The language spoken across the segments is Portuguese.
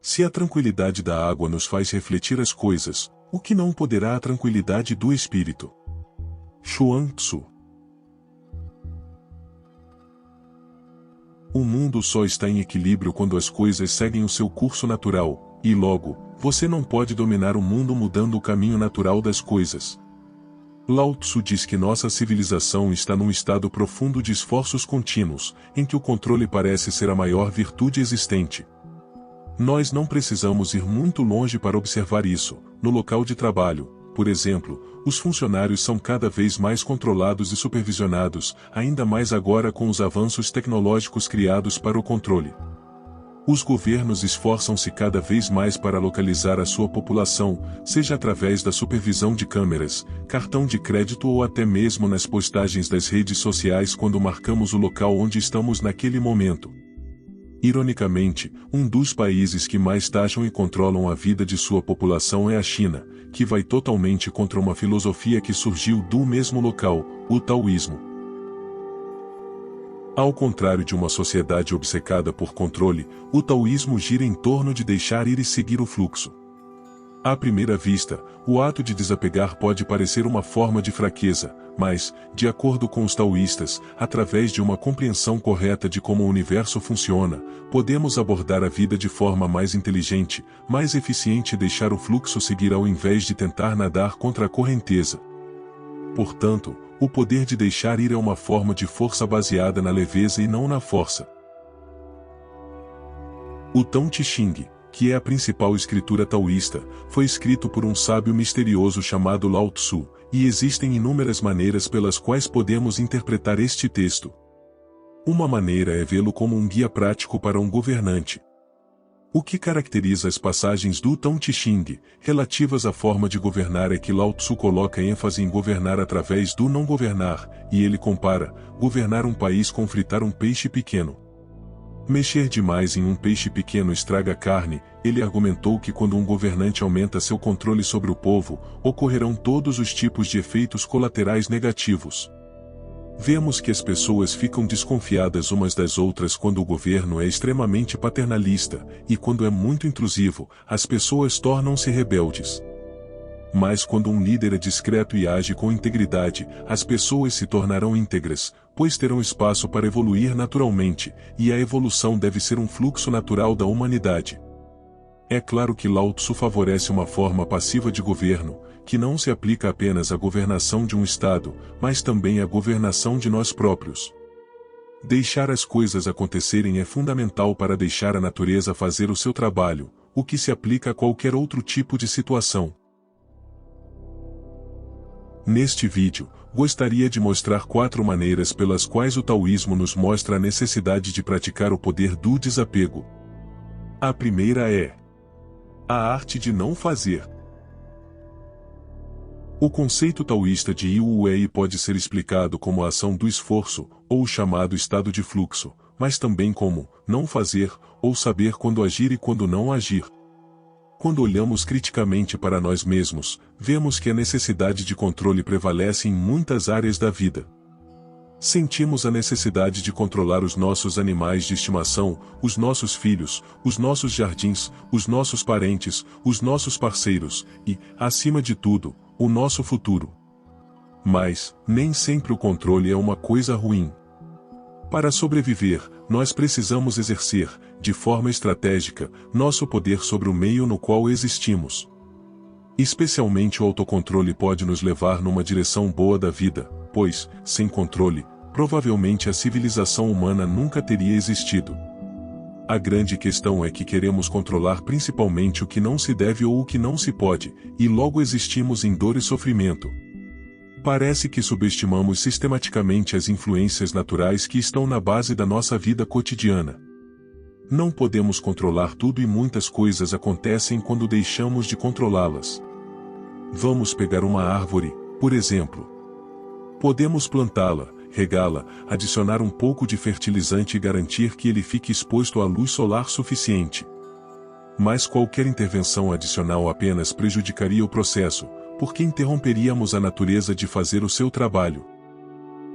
Se a tranquilidade da água nos faz refletir as coisas, o que não poderá a tranquilidade do espírito? Chuang Tzu. O mundo só está em equilíbrio quando as coisas seguem o seu curso natural, e logo, você não pode dominar o mundo mudando o caminho natural das coisas. Lao Tzu diz que nossa civilização está num estado profundo de esforços contínuos, em que o controle parece ser a maior virtude existente. Nós não precisamos ir muito longe para observar isso. No local de trabalho, por exemplo, os funcionários são cada vez mais controlados e supervisionados, ainda mais agora com os avanços tecnológicos criados para o controle. Os governos esforçam-se cada vez mais para localizar a sua população, seja através da supervisão de câmeras, cartão de crédito ou até mesmo nas postagens das redes sociais quando marcamos o local onde estamos naquele momento. Ironicamente, um dos países que mais taxam e controlam a vida de sua população é a China, que vai totalmente contra uma filosofia que surgiu do mesmo local, o taoísmo. Ao contrário de uma sociedade obcecada por controle, o taoísmo gira em torno de deixar ir e seguir o fluxo. À primeira vista, o ato de desapegar pode parecer uma forma de fraqueza, mas, de acordo com os taoístas, através de uma compreensão correta de como o universo funciona, podemos abordar a vida de forma mais inteligente, mais eficiente e deixar o fluxo seguir ao invés de tentar nadar contra a correnteza. Portanto, o poder de deixar ir é uma forma de força baseada na leveza e não na força. O Tao Te Ching, que é a principal escritura taoísta, foi escrito por um sábio misterioso chamado Lao Tzu, e existem inúmeras maneiras pelas quais podemos interpretar este texto. Uma maneira é vê-lo como um guia prático para um governante. O que caracteriza as passagens do Tao Te Ching, relativas à forma de governar, é que Lao Tzu coloca ênfase em governar através do não governar, e ele compara governar um país com fritar um peixe pequeno. Mexer demais em um peixe pequeno estraga a carne. Ele argumentou que quando um governante aumenta seu controle sobre o povo, ocorrerão todos os tipos de efeitos colaterais negativos. Vemos que as pessoas ficam desconfiadas umas das outras quando o governo é extremamente paternalista, e quando é muito intrusivo, as pessoas tornam-se rebeldes. Mas quando um líder é discreto e age com integridade, as pessoas se tornarão íntegras, pois terão espaço para evoluir naturalmente, e a evolução deve ser um fluxo natural da humanidade. É claro que Lao Tzu favorece uma forma passiva de governo, que não se aplica apenas à governação de um Estado, mas também à governação de nós próprios. Deixar as coisas acontecerem é fundamental para deixar a natureza fazer o seu trabalho, o que se aplica a qualquer outro tipo de situação. Neste vídeo, gostaria de mostrar 4 maneiras pelas quais o taoísmo nos mostra a necessidade de praticar o poder do desapego. A primeira é a arte de não fazer. O conceito taoísta de Yi Wu Wei pode ser explicado como a ação do esforço, ou o chamado estado de fluxo, mas também como não fazer, ou saber quando agir e quando não agir. Quando olhamos criticamente para nós mesmos, vemos que a necessidade de controle prevalece em muitas áreas da vida. Sentimos a necessidade de controlar os nossos animais de estimação, os nossos filhos, os nossos jardins, os nossos parentes, os nossos parceiros e, acima de tudo, o nosso futuro. Mas, nem sempre o controle é uma coisa ruim. Para sobreviver, nós precisamos exercer, de forma estratégica, nosso poder sobre o meio no qual existimos. Especialmente o autocontrole pode nos levar numa direção boa da vida, pois, sem controle, provavelmente a civilização humana nunca teria existido. A grande questão é que queremos controlar principalmente o que não se deve ou o que não se pode, e logo existimos em dor e sofrimento. Parece que subestimamos sistematicamente as influências naturais que estão na base da nossa vida cotidiana. Não podemos controlar tudo e muitas coisas acontecem quando deixamos de controlá-las. Vamos pegar uma árvore, por exemplo. Podemos plantá-la, regá-la, adicionar um pouco de fertilizante e garantir que ele fique exposto à luz solar suficiente. Mas qualquer intervenção adicional apenas prejudicaria o processo, porque interromperíamos a natureza de fazer o seu trabalho.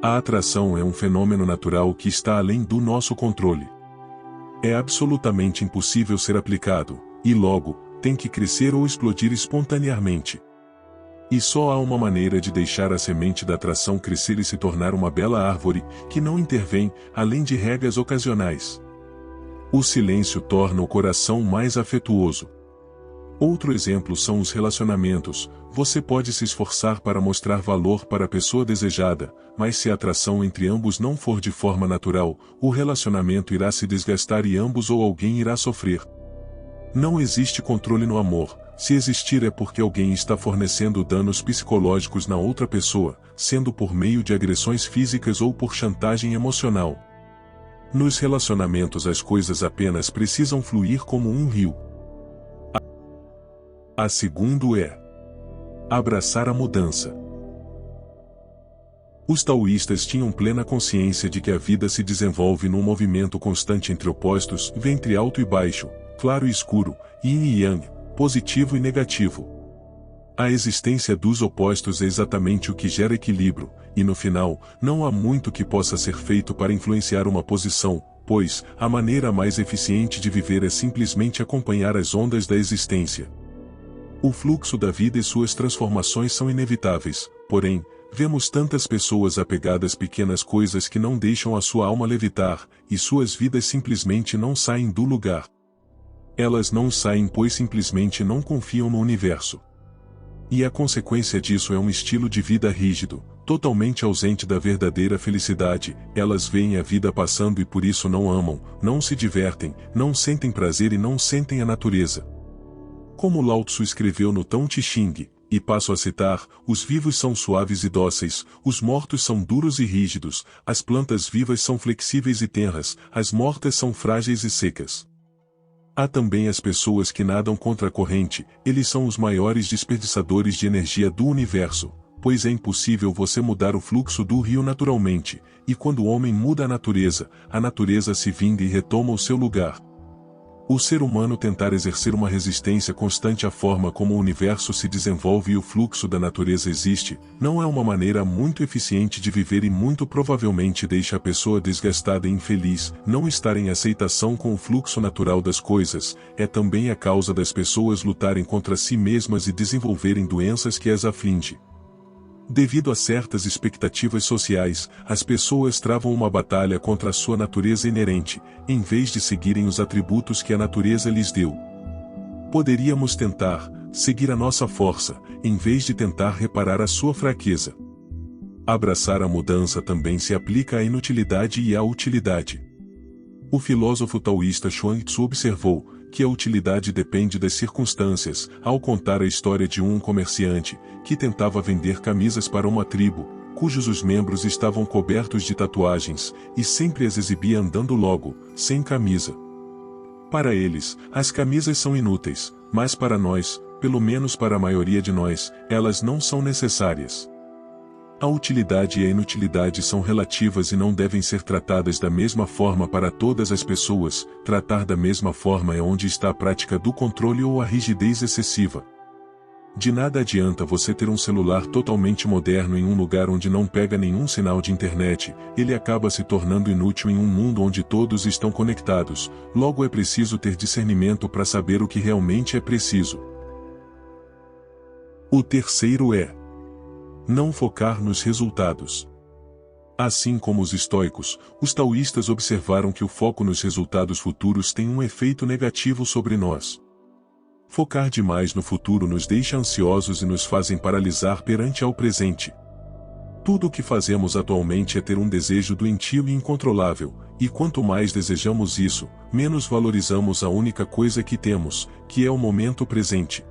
A atração é um fenômeno natural que está além do nosso controle. É absolutamente impossível ser aplicado, e logo, tem que crescer ou explodir espontaneamente. E só há uma maneira de deixar a semente da atração crescer e se tornar uma bela árvore, que não intervém, além de regas ocasionais. O silêncio torna o coração mais afetuoso. Outro exemplo são os relacionamentos. Você pode se esforçar para mostrar valor para a pessoa desejada, mas se a atração entre ambos não for de forma natural, o relacionamento irá se desgastar e ambos ou alguém irá sofrer. Não existe controle no amor. Se existir é porque alguém está fornecendo danos psicológicos na outra pessoa, sendo por meio de agressões físicas ou por chantagem emocional. Nos relacionamentos as coisas apenas precisam fluir como um rio. A segundo é abraçar a mudança. Os taoístas tinham plena consciência de que a vida se desenvolve num movimento constante entre opostos, ventre alto e baixo, claro e escuro, yin e yang, positivo e negativo. A existência dos opostos é exatamente o que gera equilíbrio, e no final, não há muito que possa ser feito para influenciar uma posição, pois, a maneira mais eficiente de viver é simplesmente acompanhar as ondas da existência. O fluxo da vida e suas transformações são inevitáveis, porém, vemos tantas pessoas apegadas a pequenas coisas que não deixam a sua alma levitar, e suas vidas simplesmente não saem do lugar. Elas não saem pois simplesmente não confiam no universo. E a consequência disso é um estilo de vida rígido, totalmente ausente da verdadeira felicidade. Elas veem a vida passando e por isso não amam, não se divertem, não sentem prazer e não sentem a natureza. Como Lao Tzu escreveu no Tao Te Ching, e passo a citar, os vivos são suaves e dóceis, os mortos são duros e rígidos, as plantas vivas são flexíveis e tenras, as mortas são frágeis e secas. Há também as pessoas que nadam contra a corrente, eles são os maiores desperdiçadores de energia do universo, pois é impossível você mudar o fluxo do rio naturalmente, e quando o homem muda a natureza se vinga e retoma o seu lugar. O ser humano tentar exercer uma resistência constante à forma como o universo se desenvolve e o fluxo da natureza existe, não é uma maneira muito eficiente de viver e muito provavelmente deixa a pessoa desgastada e infeliz. Não estar em aceitação com o fluxo natural das coisas, é também a causa das pessoas lutarem contra si mesmas e desenvolverem doenças que as afligem. Devido a certas expectativas sociais, as pessoas travam uma batalha contra a sua natureza inerente, em vez de seguirem os atributos que a natureza lhes deu. Poderíamos tentar seguir a nossa força, em vez de tentar reparar a sua fraqueza. Abraçar a mudança também se aplica à inutilidade e à utilidade. O filósofo taoísta Chuang Tzu observou que a utilidade depende das circunstâncias, ao contar a história de um comerciante que tentava vender camisas para uma tribo, cujos os membros estavam cobertos de tatuagens, e sempre as exibia andando logo, sem camisa. Para eles, as camisas são inúteis, mas para nós, pelo menos para a maioria de nós, elas não são necessárias. A utilidade e a inutilidade são relativas e não devem ser tratadas da mesma forma para todas as pessoas. Tratar da mesma forma é onde está a prática do controle ou a rigidez excessiva. De nada adianta você ter um celular totalmente moderno em um lugar onde não pega nenhum sinal de internet, ele acaba se tornando inútil em um mundo onde todos estão conectados. Logo é preciso ter discernimento para saber o que realmente é preciso. O terceiro é não focar nos resultados. Assim como os estoicos, os taoístas observaram que o foco nos resultados futuros tem um efeito negativo sobre nós. Focar demais no futuro nos deixa ansiosos e nos fazem paralisar perante ao presente. Tudo o que fazemos atualmente é ter um desejo doentio e incontrolável, e quanto mais desejamos isso, menos valorizamos a única coisa que temos, que é o momento presente.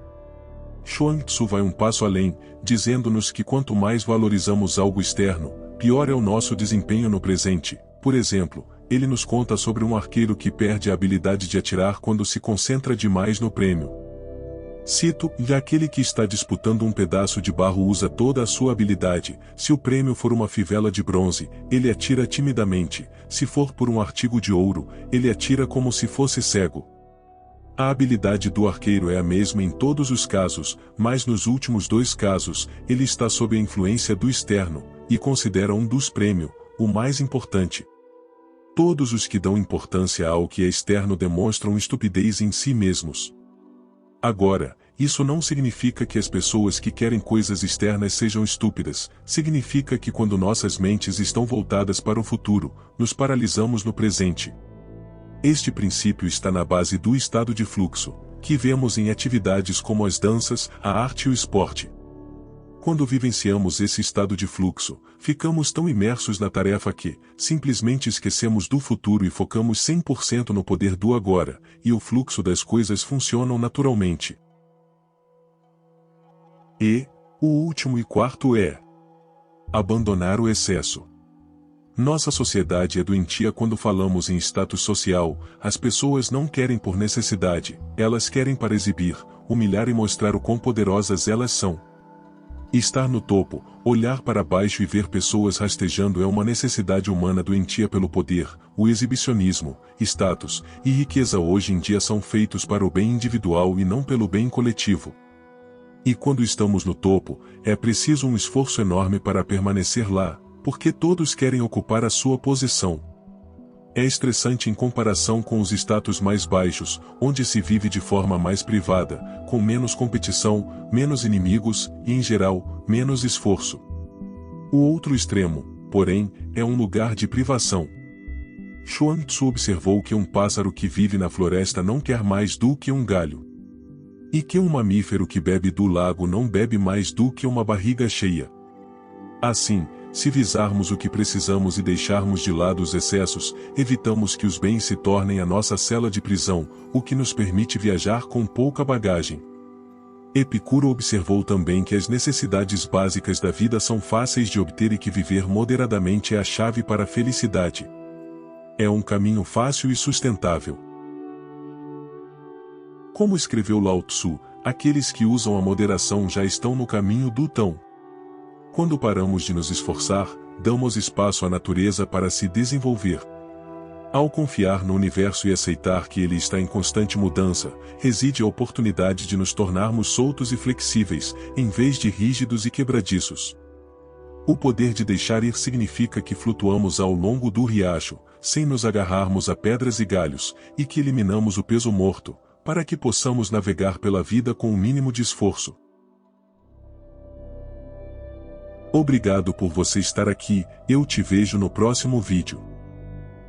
Chuang Tzu vai um passo além, dizendo-nos que quanto mais valorizamos algo externo, pior é o nosso desempenho no presente. Por exemplo, ele nos conta sobre um arqueiro que perde a habilidade de atirar quando se concentra demais no prêmio. Cito, e aquele que está disputando um pedaço de barro usa toda a sua habilidade, se o prêmio for uma fivela de bronze, ele atira timidamente, se for por um artigo de ouro, ele atira como se fosse cego. A habilidade do arqueiro é a mesma em todos os casos, mas nos últimos dois casos, ele está sob a influência do externo, e considera um dos prêmios, o mais importante. Todos os que dão importância ao que é externo demonstram estupidez em si mesmos. Agora, isso não significa que as pessoas que querem coisas externas sejam estúpidas, significa que quando nossas mentes estão voltadas para o futuro, nos paralisamos no presente. Este princípio está na base do estado de fluxo, que vemos em atividades como as danças, a arte e o esporte. Quando vivenciamos esse estado de fluxo, ficamos tão imersos na tarefa que, simplesmente esquecemos do futuro e focamos 100% no poder do agora, e o fluxo das coisas funcionam naturalmente. E, o último e quarto é abandonar o excesso. Nossa sociedade é doentia quando falamos em status social, as pessoas não querem por necessidade, elas querem para exibir, humilhar e mostrar o quão poderosas elas são. Estar no topo, olhar para baixo e ver pessoas rastejando é uma necessidade humana doentia pelo poder, o exibicionismo, status e riqueza hoje em dia são feitos para o bem individual e não pelo bem coletivo. E quando estamos no topo, é preciso um esforço enorme para permanecer lá, porque todos querem ocupar a sua posição. É estressante em comparação com os status mais baixos, onde se vive de forma mais privada, com menos competição, menos inimigos e, em geral, menos esforço. O outro extremo, porém, é um lugar de privação. Chuang Tzu observou que um pássaro que vive na floresta não quer mais do que um galho. E que um mamífero que bebe do lago não bebe mais do que uma barriga cheia. Assim, se visarmos o que precisamos e deixarmos de lado os excessos, evitamos que os bens se tornem a nossa cela de prisão, o que nos permite viajar com pouca bagagem. Epicuro observou também que as necessidades básicas da vida são fáceis de obter e que viver moderadamente é a chave para a felicidade. É um caminho fácil e sustentável. Como escreveu Lao Tzu, aqueles que usam a moderação já estão no caminho do Tão. Quando paramos de nos esforçar, damos espaço à natureza para se desenvolver. Ao confiar no universo e aceitar que ele está em constante mudança, reside a oportunidade de nos tornarmos soltos e flexíveis, em vez de rígidos e quebradiços. O poder de deixar ir significa que flutuamos ao longo do riacho, sem nos agarrarmos a pedras e galhos, e que eliminamos o peso morto, para que possamos navegar pela vida com o mínimo de esforço. Obrigado por você estar aqui, eu te vejo no próximo vídeo.